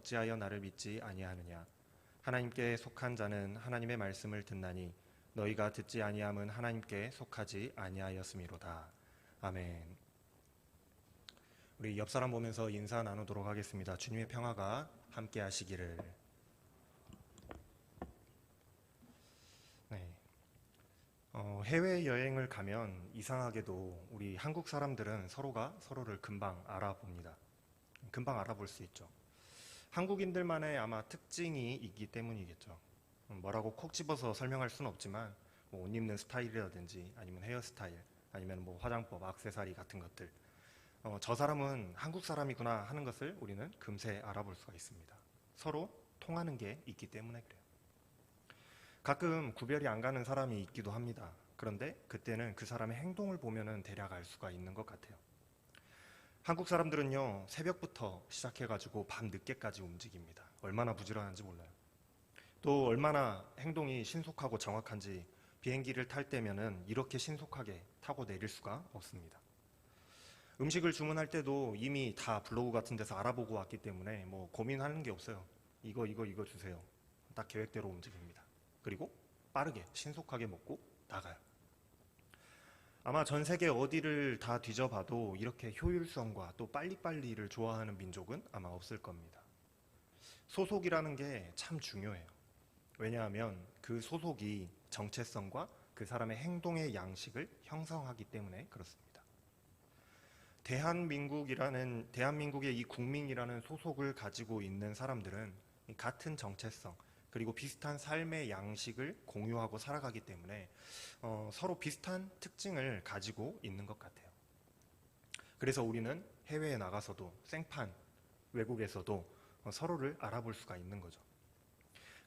어찌하여 나를 믿지 아니하느냐. 하나님께 속한 자는 하나님의 말씀을 듣나니 너희가 듣지 아니함은 하나님께 속하지 아니하였음이로다. 아멘. 우리 옆 사람 보면서 인사 나누도록 하겠습니다. 주님의 평화가 함께 하시기를. 네. 해외여행을 가면 이상하게도 우리 한국 사람들은 서로가 서로를 금방 알아봅니다. 금방 알아볼 수 있죠. 한국인들만의 아마 특징이 있기 때문이겠죠. 뭐라고 콕 집어서 설명할 수는 없지만 옷 입는 스타일이라든지 아니면 헤어스타일 아니면 화장법, 액세서리 같은 것들, 저 사람은 한국 사람이구나 하는 것을 우리는 금세 알아볼 수가 있습니다. 서로 통하는 게 있기 때문에 그래요. 가끔 구별이 안 가는 사람이 있기도 합니다. 그런데 그때는 그 사람의 행동을 보면은 대략 알 수가 있는 것 같아요. 한국 사람들은요, 새벽부터 시작해가지고 밤 늦게까지 움직입니다. 얼마나 부지런한지 몰라요. 또 얼마나 행동이 신속하고 정확한지 비행기를 탈 때면은 이렇게 신속하게 타고 내릴 수가 없습니다. 음식을 주문할 때도 이미 다 블로그 같은 데서 알아보고 왔기 때문에 고민하는 게 없어요. 이거 주세요. 딱 계획대로 움직입니다. 그리고 빠르게 신속하게 먹고 나가요. 아마 전 세계 어디를 다 뒤져봐도 이렇게 효율성과 또 빨리빨리를 좋아하는 민족은 아마 없을 겁니다. 소속이라는 게 참 중요해요. 왜냐하면 그 소속이 정체성과 그 사람의 행동의 양식을 형성하기 때문에 그렇습니다. 대한민국의 이 국민이라는 소속을 가지고 있는 사람들은 같은 정체성 그리고 비슷한 삶의 양식을 공유하고 살아가기 때문에 서로 비슷한 특징을 가지고 있는 것 같아요. 그래서 우리는 해외에 나가서도 생판 외국에서도 서로를 알아볼 수가 있는 거죠.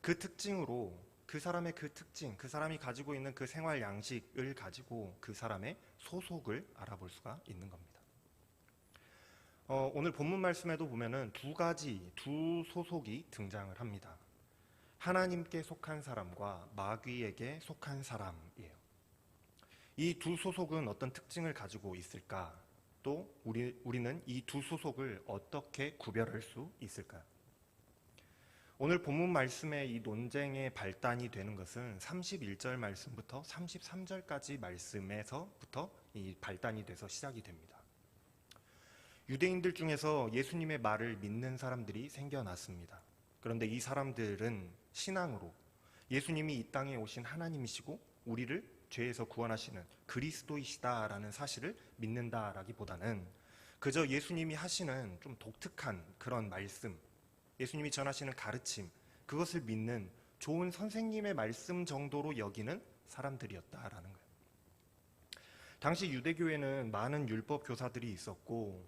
그 특징으로 그 사람의 그 특징, 그 사람이 가지고 있는 그 생활 양식을 가지고 그 사람의 소속을 알아볼 수가 있는 겁니다. 오늘 본문 말씀에도 보면은 두 소속이 등장을 합니다. 하나님께 속한 사람과 마귀에게 속한 사람이에요. 이 두 소속은 어떤 특징을 가지고 있을까? 또 우리는 이 두 소속을 어떻게 구별할 수 있을까요? 오늘 본문 말씀의 이 논쟁의 발단이 되는 것은 31절 말씀부터 33절까지 말씀에서부터 이 발단이 돼서 시작이 됩니다. 유대인들 중에서 예수님의 말을 믿는 사람들이 생겨났습니다. 그런데 이 사람들은 신앙으로 예수님이 이 땅에 오신 하나님이시고 우리를 죄에서 구원하시는 그리스도이시다라는 사실을 믿는다라기보다는 그저 예수님이 하시는 좀 독특한 그런 말씀, 예수님이 전하시는 가르침, 그것을 믿는 좋은 선생님의 말씀 정도로 여기는 사람들이었다라는 거예요. 당시 유대교에는 많은 율법 교사들이 있었고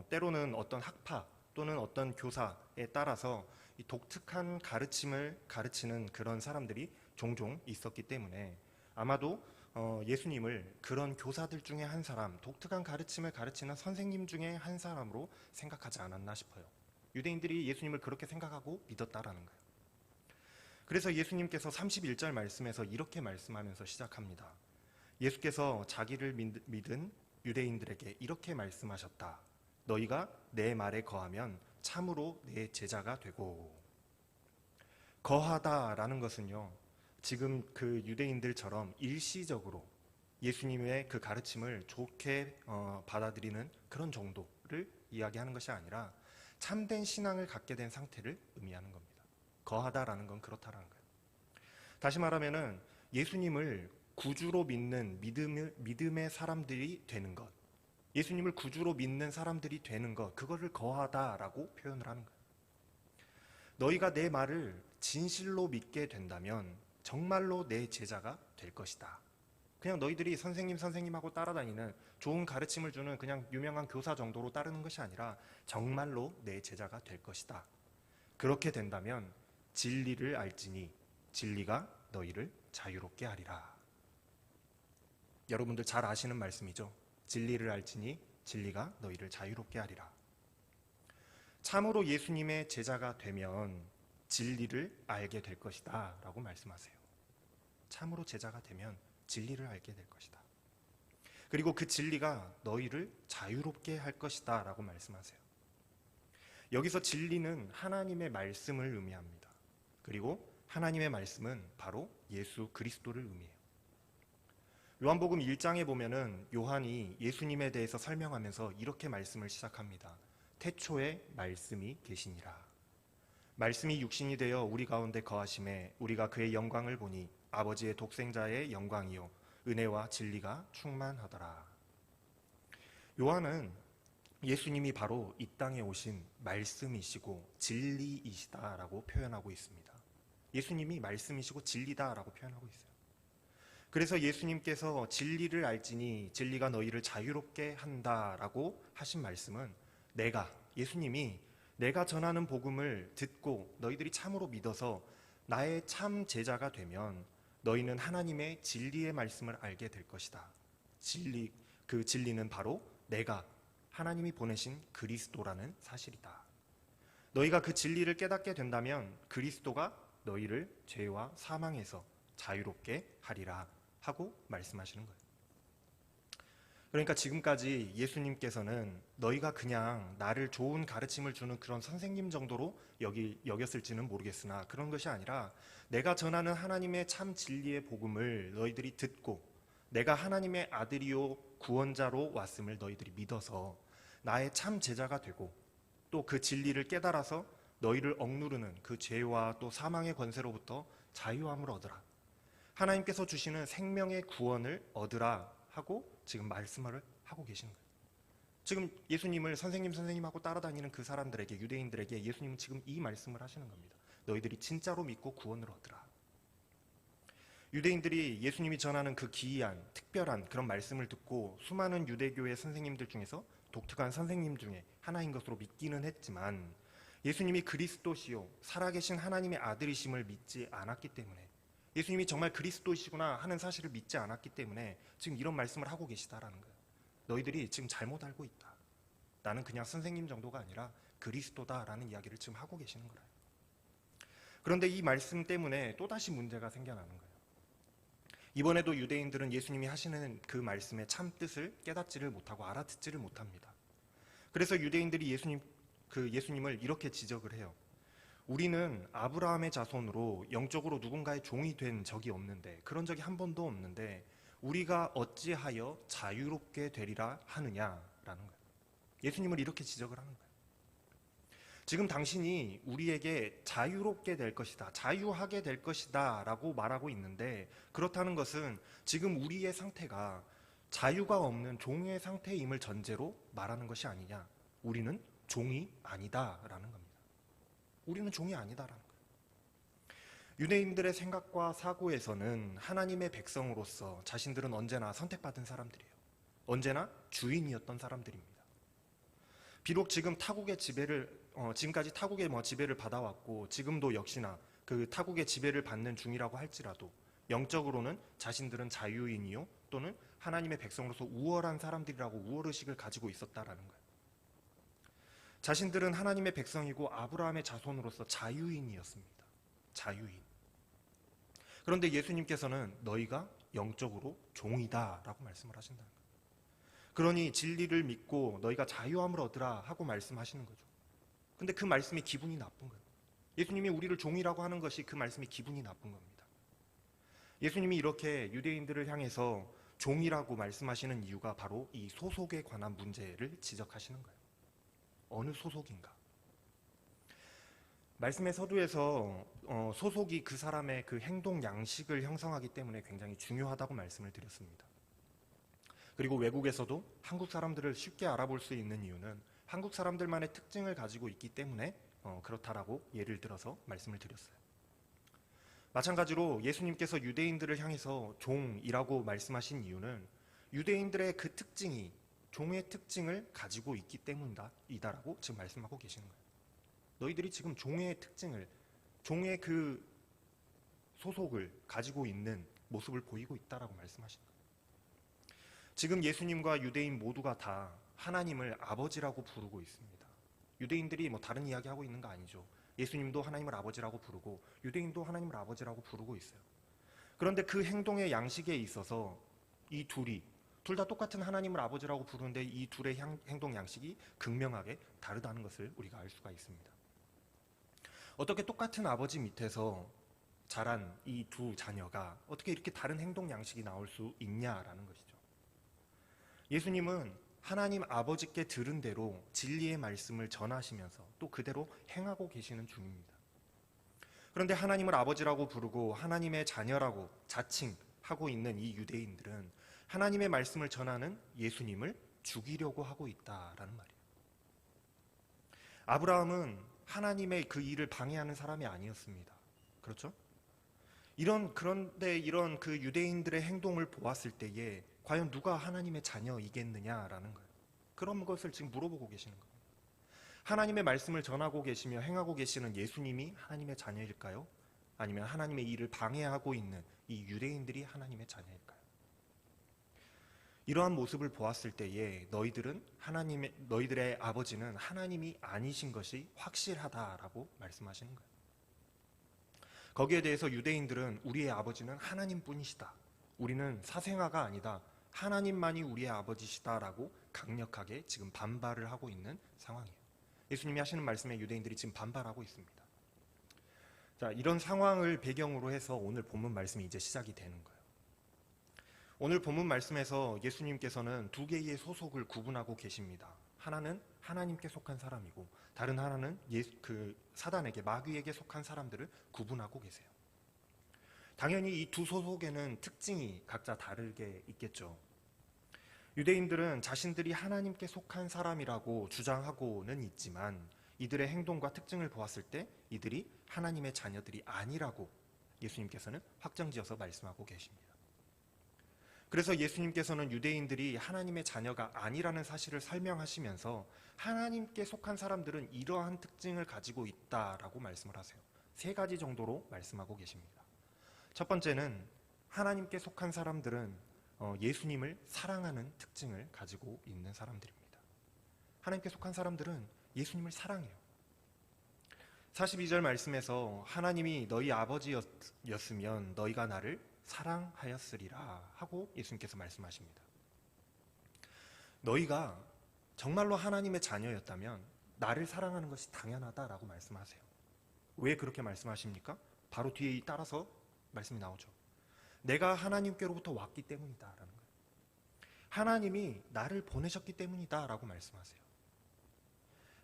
때로는 어떤 학파 또는 어떤 교사에 따라서 이 독특한 가르침을 가르치는 그런 사람들이 종종 있었기 때문에 아마도 예수님을 그런 교사들 중에 한 사람, 독특한 가르침을 가르치는 선생님 중에 한 사람으로 생각하지 않았나 싶어요. 유대인들이 예수님을 그렇게 생각하고 믿었다라는 거예요. 그래서 예수님께서 31절 말씀에서 이렇게 말씀하면서 시작합니다. 예수께서 자기를 믿은 유대인들에게 이렇게 말씀하셨다. 너희가 내 말에 거하면 참으로 내 제자가 되고. 거하다라는 것은요, 지금 그 유대인들처럼 일시적으로 예수님의 그 가르침을 좋게 받아들이는 그런 정도를 이야기하는 것이 아니라 참된 신앙을 갖게 된 상태를 의미하는 겁니다. 거하다라는 건 그렇다라는 거예요. 다시 말하면은 예수님을 구주로 믿는 믿음의 사람들이 되는 것, 예수님을 구주로 믿는 사람들이 되는 것, 그거를 거하다라고 표현을 하는 거예요. 너희가 내 말을 진실로 믿게 된다면 정말로 내 제자가 될 것이다. 그냥 너희들이 선생님하고 따라다니는 좋은 가르침을 주는 그냥 유명한 교사 정도로 따르는 것이 아니라 정말로 내 제자가 될 것이다. 그렇게 된다면 진리를 알지니 진리가 너희를 자유롭게 하리라. 여러분들 잘 아시는 말씀이죠. 진리를 알지니 진리가 너희를 자유롭게 하리라. 참으로 예수님의 제자가 되면 진리를 알게 될 것이다 라고 말씀하세요. 참으로 제자가 되면 진리를 알게 될 것이다. 그리고 그 진리가 너희를 자유롭게 할 것이다 라고 말씀하세요. 여기서 진리는 하나님의 말씀을 의미합니다. 그리고 하나님의 말씀은 바로 예수 그리스도를 의미해요. 요한복음 1장에 보면은 요한이 예수님에 대해서 설명하면서 이렇게 말씀을 시작합니다. 태초에 말씀이 계시니라. 말씀이 육신이 되어 우리 가운데 거하심에 우리가 그의 영광을 보니 아버지의 독생자의 영광이요 은혜와 진리가 충만하더라. 요한은 예수님이 바로 이 땅에 오신 말씀이시고 진리이시다라고 표현하고 있습니다. 예수님이 말씀이시고 진리다라고 표현하고 있어요. 그래서 예수님께서 진리를 알지니 진리가 너희를 자유롭게 한다라고 하신 말씀은 예수님이 내가 전하는 복음을 듣고 너희들이 참으로 믿어서 나의 참 제자가 되면 너희는 하나님의 진리의 말씀을 알게 될 것이다. 그 진리는 바로 내가 하나님이 보내신 그리스도라는 사실이다. 너희가 그 진리를 깨닫게 된다면 그리스도가 너희를 죄와 사망에서 자유롭게 하리라 하고 말씀하시는 거예요. 그러니까 지금까지 예수님께서는 너희가 그냥 나를 좋은 가르침을 주는 그런 선생님 정도로 여겼을지는 모르겠으나 그런 것이 아니라 내가 전하는 하나님의 참 진리의 복음을 너희들이 듣고 내가 하나님의 아들이요 구원자로 왔음을 너희들이 믿어서 나의 참 제자가 되고 또 그 진리를 깨달아서 너희를 억누르는 그 죄와 또 사망의 권세로부터 자유함을 얻으라. 하나님께서 주시는 생명의 구원을 얻으라 하고 지금 말씀을 하고 계시는 거예요. 지금 예수님을 선생님하고 따라다니는 그 사람들에게, 유대인들에게 예수님은 지금 이 말씀을 하시는 겁니다. 너희들이 진짜로 믿고 구원을 얻으라. 유대인들이 예수님이 전하는 그 기이한 특별한 그런 말씀을 듣고 수많은 유대교의 선생님들 중에서 독특한 선생님 중에 하나인 것으로 믿기는 했지만 예수님이 그리스도시요 살아계신 하나님의 아들이심을 믿지 않았기 때문에, 예수님이 정말 그리스도이시구나 하는 사실을 믿지 않았기 때문에 지금 이런 말씀을 하고 계시다라는 거예요. 너희들이 지금 잘못 알고 있다. 나는 그냥 선생님 정도가 아니라 그리스도다라는 이야기를 지금 하고 계시는 거예요. 그런데 이 말씀 때문에 또다시 문제가 생겨나는 거예요. 이번에도 유대인들은 예수님이 하시는 그 말씀의 참 뜻을 깨닫지를 못하고 알아듣지를 못합니다. 그래서 유대인들이 예수님을 이렇게 지적을 해요. 우리는 아브라함의 자손으로 영적으로 누군가의 종이 된 적이 없는데, 그런 적이 한 번도 없는데 우리가 어찌하여 자유롭게 되리라 하느냐라는 거예요. 예수님을 이렇게 지적을 하는 거예요. 지금 당신이 우리에게 자유롭게 될 것이다, 자유하게 될 것이다 라고 말하고 있는데, 그렇다는 것은 지금 우리의 상태가 자유가 없는 종의 상태임을 전제로 말하는 것이 아니냐. 우리는 종이 아니다라는 겁니다. 우리는 종이 아니다라는 거예요. 유대인들의 생각과 사고에서는 하나님의 백성으로서 자신들은 언제나 선택받은 사람들이에요. 언제나 주인이었던 사람들입니다. 비록 지금 지금까지 타국의 지배를 받아왔고 지금도 역시나 그 타국의 지배를 받는 중이라고 할지라도 영적으로는 자신들은 자유인이요 또는 하나님의 백성으로서 우월한 사람들이라고 우월의식을 가지고 있었다라는 거예요. 자신들은 하나님의 백성이고 아브라함의 자손으로서 자유인이었습니다. 자유인. 그런데 예수님께서는 너희가 영적으로 종이다라고 말씀을 하신다는 거예요. 그러니 진리를 믿고 너희가 자유함을 얻으라 하고 말씀하시는 거죠. 근데 그 말씀이 기분이 나쁜 거예요. 예수님이 우리를 종이라고 하는 것이 그 말씀이 기분이 나쁜 겁니다. 예수님이 이렇게 유대인들을 향해서 종이라고 말씀하시는 이유가 바로 이 소속에 관한 문제를 지적하시는 거예요. 어느 소속인가? 말씀의 서두에서 소속이 그 사람의 그 행동 양식을 형성하기 때문에 굉장히 중요하다고 말씀을 드렸습니다. 그리고 외국에서도 한국 사람들을 쉽게 알아볼 수 있는 이유는 한국 사람들만의 특징을 가지고 있기 때문에 그렇다라고 예를 들어서 말씀을 드렸어요. 마찬가지로 예수님께서 유대인들을 향해서 종이라고 말씀하신 이유는 유대인들의 그 특징이 종의 특징을 가지고 있기 때문이다라고 지금 말씀하고 계시는 거예요. 너희들이 지금 종의 특징을, 종의 그 소속을 가지고 있는 모습을 보이고 있다라고 말씀하시는 거예요. 지금 예수님과 유대인 모두가 다 하나님을 아버지라고 부르고 있습니다. 유대인들이 다른 이야기하고 있는 거 아니죠. 예수님도 하나님을 아버지라고 부르고 유대인도 하나님을 아버지라고 부르고 있어요. 그런데 그 행동의 양식에 있어서 이 둘이 둘 다 똑같은 하나님을 아버지라고 부르는데 이 둘의 행동 양식이 극명하게 다르다는 것을 우리가 알 수가 있습니다. 어떻게 똑같은 아버지 밑에서 자란 이 두 자녀가 어떻게 이렇게 다른 행동 양식이 나올 수 있냐라는 것이죠. 예수님은 하나님 아버지께 들은 대로 진리의 말씀을 전하시면서 또 그대로 행하고 계시는 중입니다. 그런데 하나님을 아버지라고 부르고 하나님의 자녀라고 자칭하고 있는 이 유대인들은 하나님의 말씀을 전하는 예수님을 죽이려고 하고 있다라는 말이에요. 아브라함은 하나님의 그 일을 방해하는 사람이 아니었습니다. 그렇죠? 그런데 이런 그 유대인들의 행동을 보았을 때에 과연 누가 하나님의 자녀이겠느냐라는 거예요. 그런 것을 지금 물어보고 계시는 거예요. 하나님의 말씀을 전하고 계시며 행하고 계시는 예수님이 하나님의 자녀일까요? 아니면 하나님의 일을 방해하고 있는 이 유대인들이 하나님의 자녀일까요? 이러한 모습을 보았을 때에 너희들의 아버지는 하나님이 아니신 것이 확실하다라고 말씀하시는 거예요. 거기에 대해서 유대인들은 우리의 아버지는 하나님뿐이시다. 우리는 사생아가 아니다. 하나님만이 우리의 아버지시다라고 강력하게 지금 반발을 하고 있는 상황이에요. 예수님이 하시는 말씀에 유대인들이 지금 반발하고 있습니다. 자, 이런 상황을 배경으로 해서 오늘 본문 말씀이 이제 시작이 되는 거예요. 오늘 본문 말씀에서 예수님께서는 두 개의 소속을 구분하고 계십니다. 하나는 하나님께 속한 사람이고 다른 하나는 사단에게, 마귀에게 속한 사람들을 구분하고 계세요. 당연히 이 두 소속에는 특징이 각자 다르게 있겠죠. 유대인들은 자신들이 하나님께 속한 사람이라고 주장하고는 있지만 이들의 행동과 특징을 보았을 때 이들이 하나님의 자녀들이 아니라고 예수님께서는 확정지어서 말씀하고 계십니다. 그래서 예수님께서는 유대인들이 하나님의 자녀가 아니라는 사실을 설명하시면서 하나님께 속한 사람들은 이러한 특징을 가지고 있다라고 말씀을 하세요. 세 가지 정도로 말씀하고 계십니다. 첫 번째는 하나님께 속한 사람들은 예수님을 사랑하는 특징을 가지고 있는 사람들입니다. 하나님께 속한 사람들은 예수님을 사랑해요. 42절 말씀에서 하나님이 너희 아버지였으면 너희가 나를 사랑하였으리라 하고 예수님께서 말씀하십니다. 너희가 정말로 하나님의 자녀였다면 나를 사랑하는 것이 당연하다라고 말씀하세요. 왜 그렇게 말씀하십니까? 바로 뒤에 따라서 말씀이 나오죠. 내가 하나님께로부터 왔기 때문이다라는 거예요. 하나님이 나를 보내셨기 때문이다라고 말씀하세요.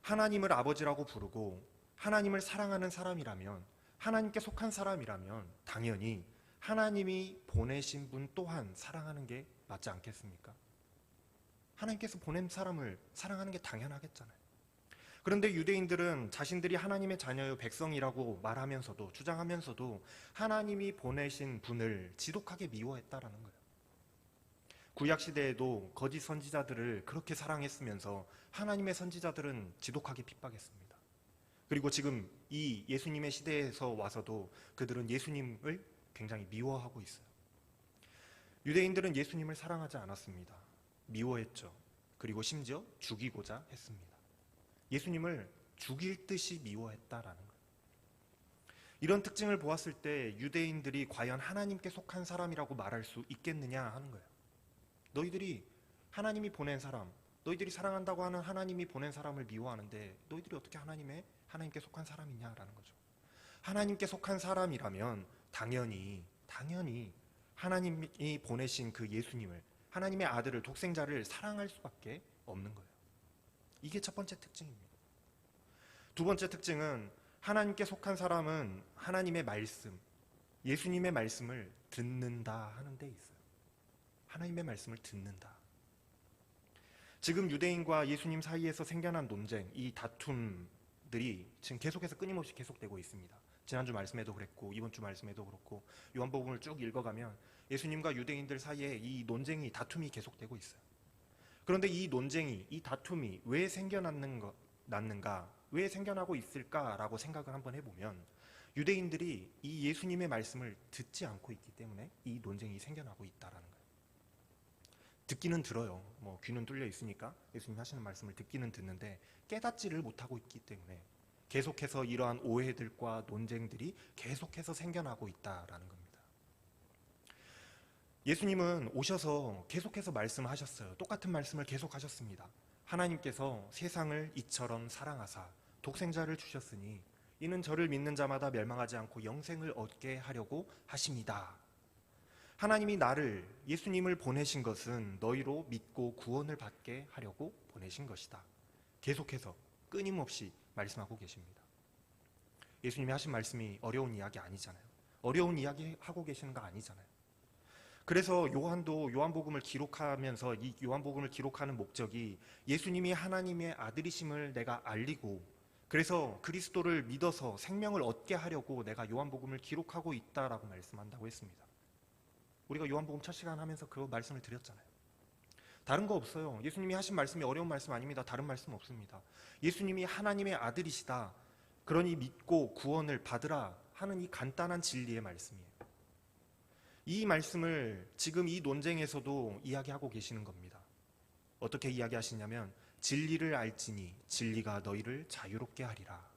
하나님을 아버지라고 부르고 하나님을 사랑하는 사람이라면, 하나님께 속한 사람이라면 당연히 하나님이 보내신 분 또한 사랑하는 게 맞지 않겠습니까? 하나님께서 보낸 사람을 사랑하는 게 당연하겠잖아요. 그런데 유대인들은 자신들이 하나님의 자녀요 백성이라고 말하면서도, 주장하면서도 하나님이 보내신 분을 지독하게 미워했다라는 거예요. 구약시대에도 거짓 선지자들을 그렇게 사랑했으면서 하나님의 선지자들은 지독하게 핍박했습니다. 그리고 지금 이 예수님의 시대에서 와서도 그들은 예수님을 굉장히 미워하고 있어요. 유대인들은 예수님을 사랑하지 않았습니다. 미워했죠. 그리고 심지어 죽이고자 했습니다. 예수님을 죽일 듯이 미워했다라는 거예요. 이런 특징을 보았을 때 유대인들이 과연 하나님께 속한 사람이라고 말할 수 있겠느냐 하는 거예요. 너희들이 하나님이 보낸 사람, 너희들이 사랑한다고 하는 하나님이 보낸 사람을 미워하는데 너희들이 어떻게 하나님께 속한 사람이냐라는 거죠. 하나님께 속한 사람이라면 당연히 하나님이 보내신 그 예수님을, 하나님의 아들을, 독생자를 사랑할 수밖에 없는 거예요. 이게 첫 번째 특징입니다. 두 번째 특징은 하나님께 속한 사람은 하나님의 말씀, 예수님의 말씀을 듣는다 하는 데 있어요. 하나님의 말씀을 듣는다. 지금 유대인과 예수님 사이에서 생겨난 논쟁, 이 다툼들이 지금 계속해서 끊임없이 계속되고 있습니다. 지난주 말씀에도 그랬고 이번 주 말씀에도 그렇고 요한복음을 쭉 읽어가면 예수님과 유대인들 사이에 이 논쟁이, 다툼이 계속되고 있어요. 그런데 이 논쟁이, 이 다툼이 왜 생겨났는가, 왜 생겨나고 있을까라고 생각을 한번 해보면 유대인들이 이 예수님의 말씀을 듣지 않고 있기 때문에 이 논쟁이 생겨나고 있다라는 거예요. 듣기는 들어요. 귀는 뚫려 있으니까 예수님 하시는 말씀을 듣기는 듣는데 깨닫지를 못하고 있기 때문에 계속해서 이러한 오해들과 논쟁들이 계속해서 생겨나고 있다라는 겁니다. 예수님은 오셔서 계속해서 말씀하셨어요. 똑같은 말씀을 계속하셨습니다. 하나님께서 세상을 이처럼 사랑하사 독생자를 주셨으니 이는 저를 믿는 자마다 멸망하지 않고 영생을 얻게 하려고 하십니다. 하나님이 나를, 예수님을 보내신 것은 너희로 믿고 구원을 받게 하려고 보내신 것이다. 계속해서 끊임없이 말씀하고 계십니다. 예수님이 하신 말씀이 어려운 이야기 아니잖아요. 어려운 이야기 하고 계시는 거 아니잖아요. 그래서 요한도 요한복음을 기록하면서 이 요한복음을 기록하는 목적이 예수님이 하나님의 아들이심을 내가 알리고 그래서 그리스도를 믿어서 생명을 얻게 하려고 내가 요한복음을 기록하고 있다라고 말씀한다고 했습니다. 우리가 요한복음 첫 시간 하면서 그 말씀을 드렸잖아요. 다른 거 없어요. 예수님이 하신 말씀이 어려운 말씀 아닙니다. 다른 말씀 없습니다. 예수님이 하나님의 아들이시다. 그러니 믿고 구원을 받으라 하는 이 간단한 진리의 말씀이에요. 이 말씀을 지금 이 논쟁에서도 이야기하고 계시는 겁니다. 어떻게 이야기하시냐면 진리를 알지니 진리가 너희를 자유롭게 하리라.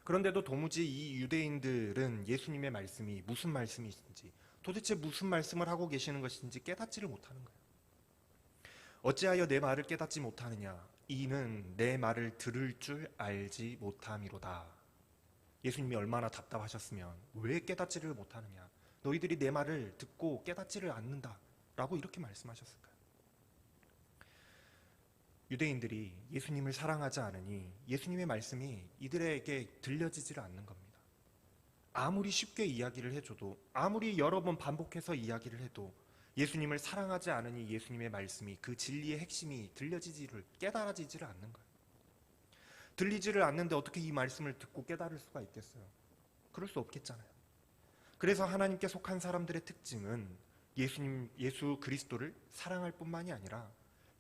그런데도 도무지 이 유대인들은 예수님의 말씀이 무슨 말씀이신지 도대체 무슨 말씀을 하고 계시는 것인지 깨닫지를 못하는 거예요. 어찌하여 내 말을 깨닫지 못하느냐? 이는 내 말을 들을 줄 알지 못함이로다. 예수님이 얼마나 답답하셨으면 왜 깨닫지를 못하느냐? 너희들이 내 말을 듣고 깨닫지를 않는다 라고 이렇게 말씀하셨을까요? 유대인들이 예수님을 사랑하지 않으니 예수님의 말씀이 이들에게 들려지지를 않는 겁니다. 아무리 쉽게 이야기를 해줘도 아무리 여러 번 반복해서 이야기를 해도 예수님을 사랑하지 않으니 예수님의 말씀이 그 진리의 핵심이 깨달아지지를 않는 거예요. 들리지를 않는데 어떻게 이 말씀을 듣고 깨달을 수가 있겠어요? 그럴 수 없겠잖아요. 그래서 하나님께 속한 사람들의 특징은 예수 그리스도를 사랑할 뿐만이 아니라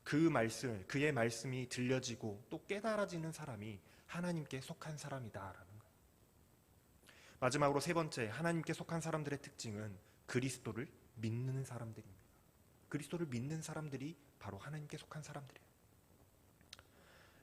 그의 말씀이 들려지고 또 깨달아지는 사람이 하나님께 속한 사람이다라는 거예요. 마지막으로 세 번째, 하나님께 속한 사람들의 특징은 그리스도를 믿는 사람들입니다. 그리스도를 믿는 사람들이 바로 하나님께 속한 사람들이에요.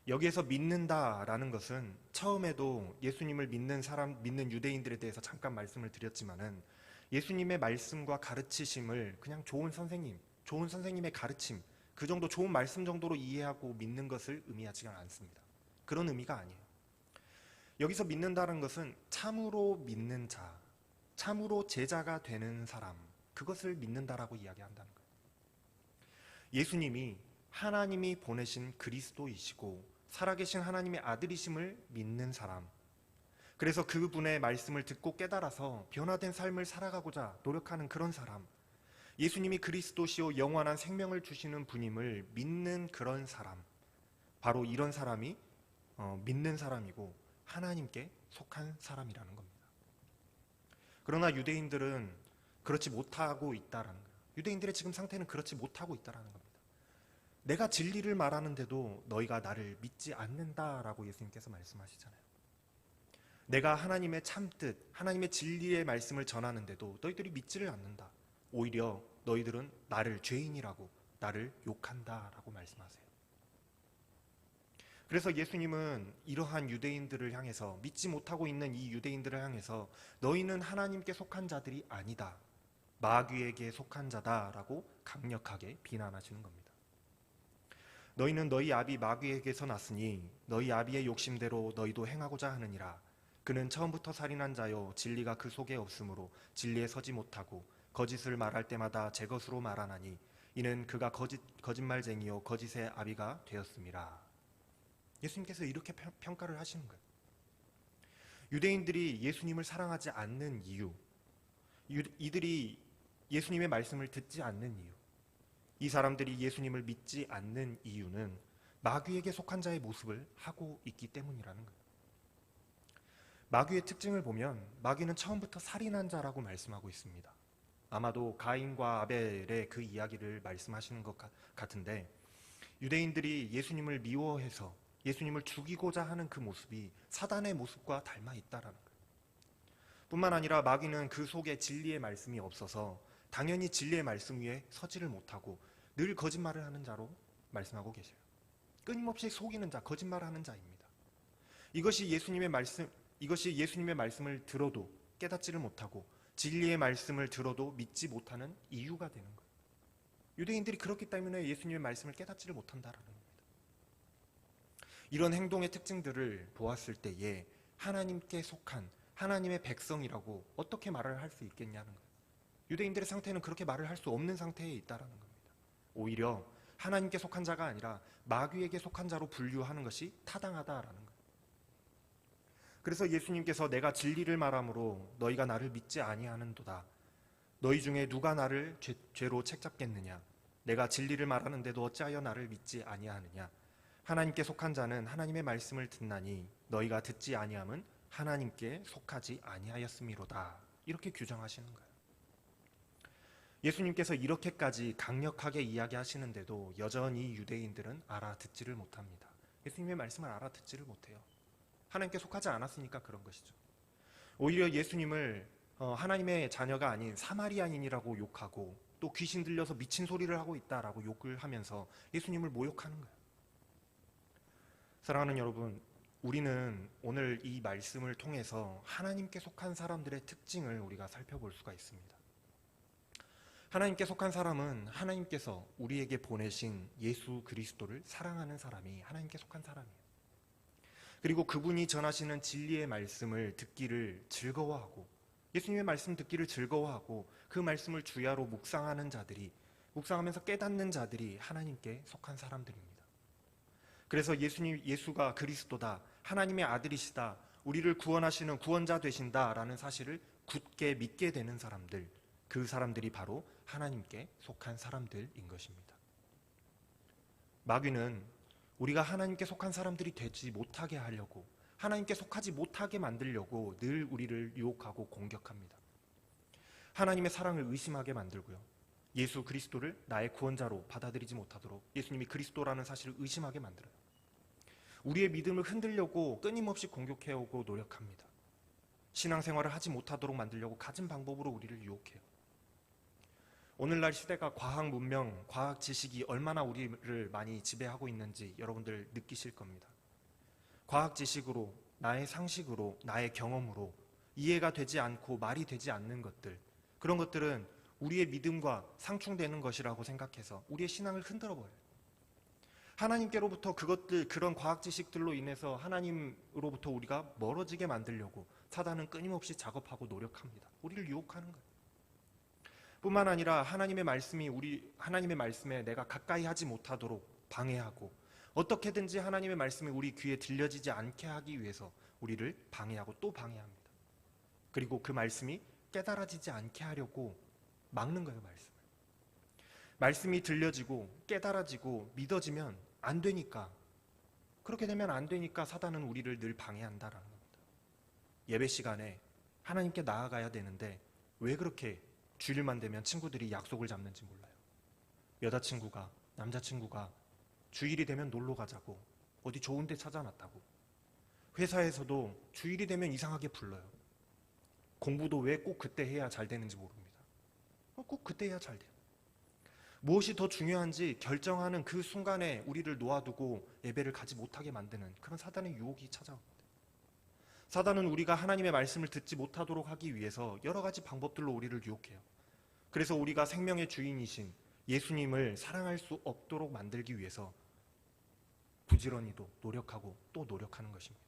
여기에서 믿는다라는 것은 처음에도 예수님을 믿는 유대인들에 대해서 잠깐 말씀을 드렸지만은 예수님의 말씀과 가르치심을 그냥 좋은 선생님의 가르침, 그 정도 좋은 말씀 정도로 이해하고 믿는 것을 의미하지가 않습니다. 그런 의미가 아니에요. 여기서 믿는다는 것은 참으로 믿는 자, 참으로 제자가 되는 사람, 그것을 믿는다라고 이야기한다는 거예요. 예수님이 하나님이 보내신 그리스도이시고 살아계신 하나님의 아들이심을 믿는 사람, 그래서 그분의 말씀을 듣고 깨달아서 변화된 삶을 살아가고자 노력하는 그런 사람, 예수님이 그리스도시요 영원한 생명을 주시는 분임을 믿는 그런 사람, 바로 이런 사람이 믿는 사람이고 하나님께 속한 사람이라는 겁니다. 그러나 유대인들은 그렇지 못하고 있다라는 거예요. 유대인들의 지금 상태는 그렇지 못하고 있다라는 겁니다. 내가 진리를 말하는데도 너희가 나를 믿지 않는다라고 예수님께서 말씀하시잖아요. 내가 하나님의 참뜻, 하나님의 진리의 말씀을 전하는데도 너희들이 믿지를 않는다. 오히려 너희들은 나를 죄인이라고 나를 욕한다라고 말씀하세요. 그래서 예수님은 이러한 유대인들을 향해서 믿지 못하고 있는 이 유대인들을 향해서 너희는 하나님께 속한 자들이 아니다. 마귀에게 속한 자다라고 강력하게 비난하시는 겁니다. 너희는 너희 아비 마귀에게서 났으니 너희 아비의 욕심대로 너희도 행하고자 하느니라. 그는 처음부터 살인한 자요 진리가 그 속에 없으므로 진리에 서지 못하고 거짓을 말할 때마다 제 것으로 말하나니 이는 그가 거짓말쟁이요 거짓의 아비가 되었음이라. 예수님께서 이렇게 평가를 하시는 거예요. 유대인들이 예수님을 사랑하지 않는 이유, 이들이 예수님의 말씀을 듣지 않는 이유, 이 사람들이 예수님을 믿지 않는 이유는 마귀에게 속한 자의 모습을 하고 있기 때문이라는 거예요. 마귀의 특징을 보면 마귀는 처음부터 살인한 자라고 말씀하고 있습니다. 아마도 가인과 아벨의 그 이야기를 말씀하시는 것 같은데 유대인들이 예수님을 미워해서 예수님을 죽이고자 하는 그 모습이 사단의 모습과 닮아 있다라는 거예요. 뿐만 아니라 마귀는 그 속에 진리의 말씀이 없어서 당연히 진리의 말씀 위에 서지를 못하고 늘 거짓말을 하는 자로 말씀하고 계셔요. 끊임없이 속이는 자, 거짓말하는 자입니다. 이것이 예수님의 말씀을 들어도 깨닫지를 못하고 진리의 말씀을 들어도 믿지 못하는 이유가 되는 거예요. 유대인들이 그렇기 때문에 예수님의 말씀을 깨닫지를 못한다라는 겁니다. 이런 행동의 특징들을 보았을 때에 하나님께 속한 하나님의 백성이라고 어떻게 말을 할 수 있겠냐는 거예요. 유대인들의 상태는 그렇게 말을 할 수 없는 상태에 있다라는 겁니다. 오히려 하나님께 속한 자가 아니라 마귀에게 속한 자로 분류하는 것이 타당하다라는 거예요. 그래서 예수님께서 내가 진리를 말함으로 너희가 나를 믿지 아니하는도다. 너희 중에 누가 나를 죄로 책잡겠느냐? 내가 진리를 말하는데도 어찌하여 나를 믿지 아니하느냐? 하나님께 속한 자는 하나님의 말씀을 듣나니 너희가 듣지 아니함은 하나님께 속하지 아니하였음이로다. 이렇게 규정하시는 거예요. 예수님께서 이렇게까지 강력하게 이야기하시는데도 여전히 유대인들은 알아듣지를 못합니다. 예수님의 말씀을 알아듣지를 못해요. 하나님께 속하지 않았으니까 그런 것이죠. 오히려 예수님을 하나님의 자녀가 아닌 사마리아인이라고 욕하고 또 귀신 들려서 미친 소리를 하고 있다라고 욕을 하면서 예수님을 모욕하는 거예요. 사랑하는 여러분, 우리는 오늘 이 말씀을 통해서 하나님께 속한 사람들의 특징을 우리가 살펴볼 수가 있습니다. 하나님께 속한 사람은 하나님께서 우리에게 보내신 예수 그리스도를 사랑하는 사람이 하나님께 속한 사람이에요. 그리고 그분이 전하시는 진리의 말씀을 듣기를 즐거워하고 예수님의 말씀 듣기를 즐거워하고 그 말씀을 주야로 묵상하는 자들이 묵상하면서 깨닫는 자들이 하나님께 속한 사람들입니다. 그래서 예수가 그리스도다, 하나님의 아들이시다, 우리를 구원하시는 구원자 되신다라는 사실을 굳게 믿게 되는 사람들, 그 사람들이 바로 하나님께 속한 사람들인 것입니다. 마귀는 우리가 하나님께 속한 사람들이 되지 못하게 하려고, 하나님께 속하지 못하게 만들려고 늘 우리를 유혹하고 공격합니다. 하나님의 사랑을 의심하게 만들고요. 예수 그리스도를 나의 구원자로 받아들이지 못하도록 예수님이 그리스도라는 사실을 의심하게 만들어요. 우리의 믿음을 흔들려고 끊임없이 공격해오고 노력합니다. 신앙생활을 하지 못하도록 만들려고 갖은 방법으로 우리를 유혹해요. 오늘날 시대가 과학 문명, 과학 지식이 얼마나 우리를 많이 지배하고 있는지 여러분들 느끼실 겁니다. 과학 지식으로, 나의 상식으로, 나의 경험으로 이해가 되지 않고 말이 되지 않는 것들, 그런 것들은 우리의 믿음과 상충되는 것이라고 생각해서 우리의 신앙을 흔들어 버려요. 하나님께로부터 그런 과학 지식들로 인해서 하나님으로부터 우리가 멀어지게 만들려고 사단은 끊임없이 작업하고 노력합니다. 우리를 유혹하는 거예요. 뿐만 아니라 하나님의 말씀에 내가 가까이 하지 못하도록 방해하고 어떻게든지 하나님의 말씀이 우리 귀에 들려지지 않게 하기 위해서 우리를 방해하고 또 방해합니다. 그리고 그 말씀이 깨달아지지 않게 하려고 막는 거예요, 말씀을. 말씀이 들려지고 깨달아지고 믿어지면 안 되니까, 그렇게 되면 안 되니까 사단은 우리를 늘 방해한다라는 겁니다. 예배 시간에 하나님께 나아가야 되는데 왜 그렇게 주일만 되면 친구들이 약속을 잡는지 몰라요. 여자친구가, 남자친구가 주일이 되면 놀러 가자고 어디 좋은 데 찾아놨다고. 회사에서도 주일이 되면 이상하게 불러요. 공부도 왜 꼭 그때 해야 잘 되는지 모릅니다. 꼭 그때 해야 잘 돼요. 무엇이 더 중요한지 결정하는 그 순간에 우리를 놓아두고 예배를 가지 못하게 만드는 그런 사단의 유혹이 찾아옵니다. 사단은 우리가 하나님의 말씀을 듣지 못하도록 하기 위해서 여러 가지 방법들로 우리를 유혹해요. 그래서 우리가 생명의 주인이신 예수님을 사랑할 수 없도록 만들기 위해서 부지런히도 노력하고 또 노력하는 것입니다.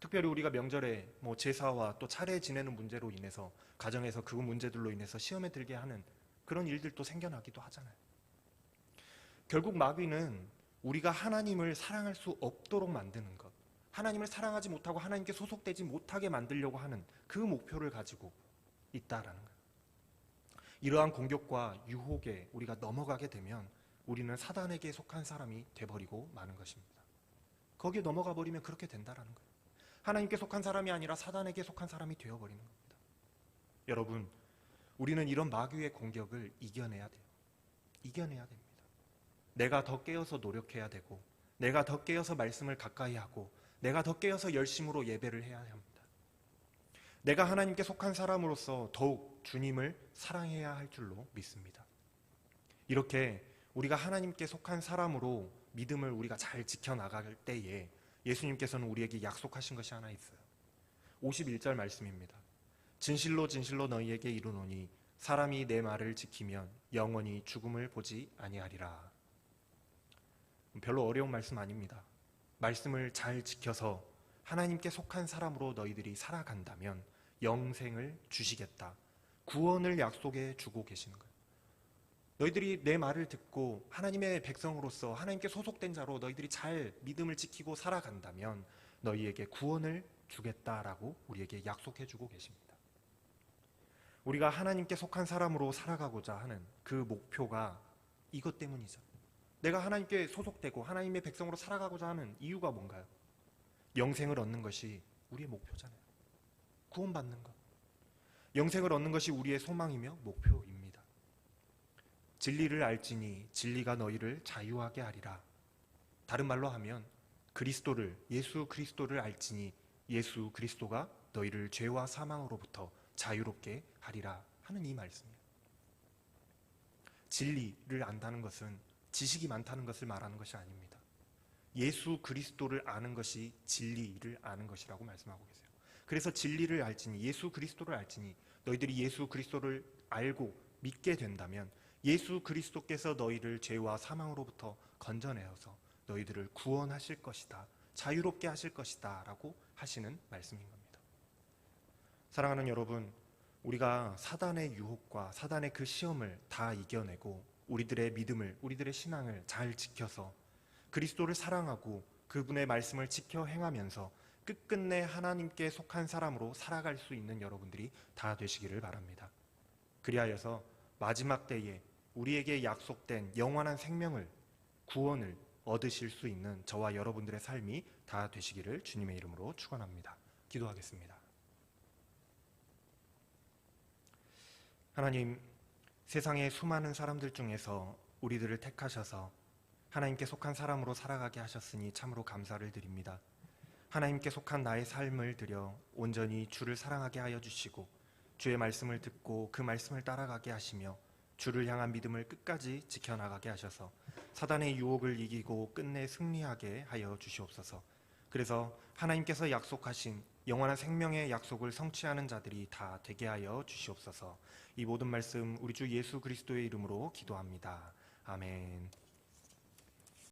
특별히 우리가 명절에 제사와 또 차례 지내는 문제로 인해서 가정에서 그 문제들로 인해서 시험에 들게 하는 그런 일들도 생겨나기도 하잖아요. 결국 마귀는 우리가 하나님을 사랑할 수 없도록 만드는 것, 하나님을 사랑하지 못하고 하나님께 소속되지 못하게 만들려고 하는 그 목표를 가지고 있다라는 거예요. 이러한 공격과 유혹에 우리가 넘어가게 되면 우리는 사단에게 속한 사람이 돼버리고 마는 것입니다. 거기에 넘어가 버리면 그렇게 된다라는 거예요. 하나님께 속한 사람이 아니라 사단에게 속한 사람이 되어버리는 겁니다. 여러분, 우리는 이런 마귀의 공격을 이겨내야 돼요. 이겨내야 됩니다. 내가 더 깨어서 노력해야 되고, 내가 더 깨어서 말씀을 가까이 하고, 내가 더 깨어서 열심으로 예배를 해야 합니다. 내가 하나님께 속한 사람으로서 더욱 주님을 사랑해야 할 줄로 믿습니다. 이렇게 우리가 하나님께 속한 사람으로 믿음을 우리가 잘 지켜나갈 때에 예수님께서는 우리에게 약속하신 것이 하나 있어요. 51절 말씀입니다. 진실로 진실로 너희에게 이르노니 사람이 내 말을 지키면 영원히 죽음을 보지 아니하리라. 별로 어려운 말씀 아닙니다. 말씀을 잘 지켜서 하나님께 속한 사람으로 너희들이 살아간다면 영생을 주시겠다. 구원을 약속해 주고 계시는 거예요. 너희들이 내 말을 듣고 하나님의 백성으로서 하나님께 소속된 자로 너희들이 잘 믿음을 지키고 살아간다면 너희에게 구원을 주겠다라고 우리에게 약속해 주고 계십니다. 우리가 하나님께 속한 사람으로 살아가고자 하는 그 목표가 이것 때문이죠. 내가 하나님께 소속되고 하나님의 백성으로 살아가고자 하는 이유가 뭔가요? 영생을 얻는 것이 우리의 목표잖아요. 구원받는 것. 영생을 얻는 것이 우리의 소망이며 목표입니다. 진리를 알지니 진리가 너희를 자유하게 하리라. 다른 말로 하면 그리스도를, 예수 그리스도를 알지니 예수 그리스도가 너희를 죄와 사망으로부터 자유롭게 하리라 하는 이 말씀이에요. 진리를 안다는 것은 지식이 많다는 것을 말하는 것이 아닙니다. 예수 그리스도를 아는 것이 진리를 아는 것이라고 말씀하고 계세요. 그래서 진리를 알지니, 예수 그리스도를 알지니, 너희들이 예수 그리스도를 알고 믿게 된다면 예수 그리스도께서 너희를 죄와 사망으로부터 건져내어서 너희들을 구원하실 것이다, 자유롭게 하실 것이다 라고 하시는 말씀인 겁니다. 사랑하는 여러분, 우리가 사단의 유혹과 사단의 그 시험을 다 이겨내고 우리들의 믿음을, 우리들의 신앙을 잘 지켜서 그리스도를 사랑하고 그분의 말씀을 지켜 행하면서 끝끝내 하나님께 속한 사람으로 살아갈 수 있는 여러분들이 다 되시기를 바랍니다. 그리하여서 마지막 때에 우리에게 약속된 영원한 생명을, 구원을 얻으실 수 있는 저와 여러분들의 삶이 다 되시기를 주님의 이름으로 축원합니다. 기도하겠습니다. 하나님, 세상의 수많은 사람들 중에서 우리들을 택하셔서 하나님께 속한 사람으로 살아가게 하셨으니 참으로 감사를 드립니다. 하나님께 속한 나의 삶을 들여 온전히 주를 사랑하게 하여 주시고 주의 말씀을 듣고 그 말씀을 따라가게 하시며 주를 향한 믿음을 끝까지 지켜나가게 하셔서 사단의 유혹을 이기고 끝내 승리하게 하여 주시옵소서. 그래서 하나님께서 약속하신 영원한 생명의 약속을 성취하는 자들이 다 되게 하여 주시옵소서. 이 모든 말씀 우리 주 예수 그리스도의 이름으로 기도합니다. 아멘.